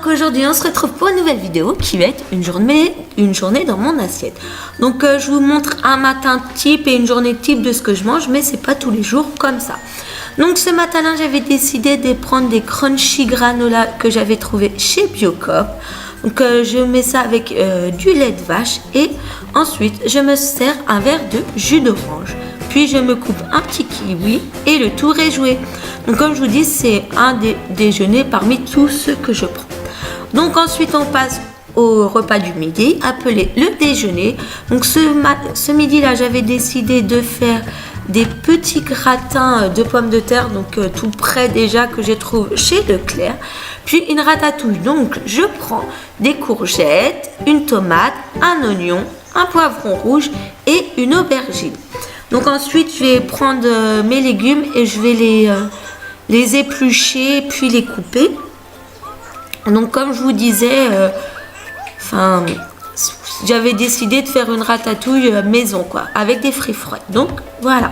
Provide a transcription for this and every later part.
Donc aujourd'hui on se retrouve pour une nouvelle vidéo qui va être une journée dans mon assiette. Donc je vous montre un matin type et une journée type de ce que je mange, mais c'est pas tous les jours comme ça. Donc ce matin-là j'avais décidé de prendre des crunchy granola que j'avais trouvé chez Biocoop. Donc je mets ça avec du lait de vache et ensuite je me sers un verre de jus d'orange. Puis je me coupe un petit kiwi et le tour est joué. Donc comme je vous dis, c'est un des déjeuners parmi tous ceux que je prends. Donc ensuite on passe au repas du midi, appelé le déjeuner. Donc ce midi-là, j'avais décidé de faire des petits gratins de pommes de terre, donc tout prêt déjà que je trouve chez Leclerc. Puis une ratatouille, donc je prends des courgettes, une tomate, un oignon, un poivron rouge et une aubergine. Donc ensuite, je vais prendre mes légumes et je vais les éplucher puis les couper. Donc comme je vous disais, j'avais décidé de faire une ratatouille maison quoi, avec des fruits frais. Donc voilà.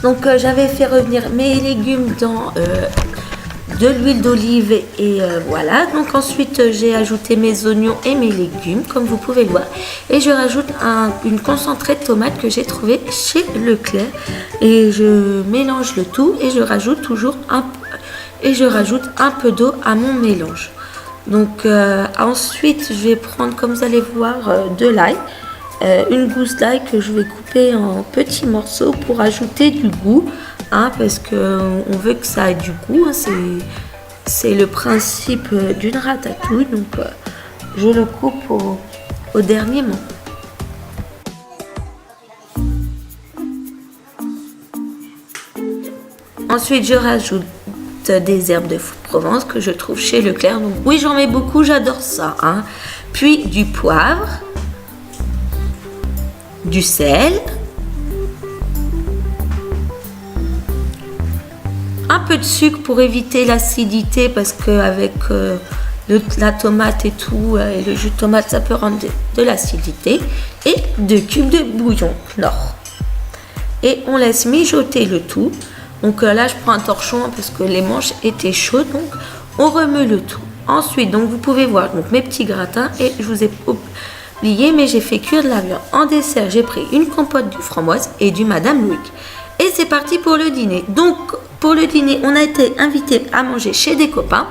Donc j'avais fait revenir mes légumes dans de l'huile d'olive et voilà. Donc ensuite j'ai ajouté mes oignons et mes légumes comme vous pouvez le voir. Et je rajoute une concentrée de tomate que j'ai trouvée chez Leclerc. Et je mélange le tout et je rajoute un peu d'eau à mon mélange. Donc ensuite je vais prendre, comme vous allez voir, de l'ail. Une gousse d'ail que je vais couper en petits morceaux pour ajouter du goût, parce qu'on veut que ça ait du goût, c'est le principe d'une ratatouille, donc je le coupe au dernier moment. Ensuite je rajoute des herbes de Provence que je trouve chez Leclerc, donc oui j'en mets beaucoup, j'adore ça, Puis du poivre, du sel, un peu de sucre pour éviter l'acidité parce qu'avec la tomate et tout et le jus de tomate ça peut rendre de l'acidité, et 2 cubes de bouillon Knorr et on laisse mijoter le tout. Donc là je prends un torchon parce que les manches étaient chaudes, donc on remet le tout. Ensuite donc vous pouvez voir donc mes petits gratins, et je vous ai oublié mais j'ai fait cuire de la viande. En dessert j'ai pris une compote de framboise et du Madame Louis. Et c'est parti pour le dîner. Donc pour le dîner on a été invité à manger chez des copains.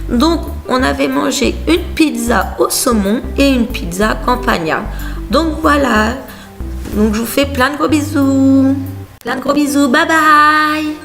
Donc on avait mangé une pizza au saumon et une pizza campagna. Donc voilà. Donc je vous fais plein de gros bisous. Plein de gros bisous. Bye bye.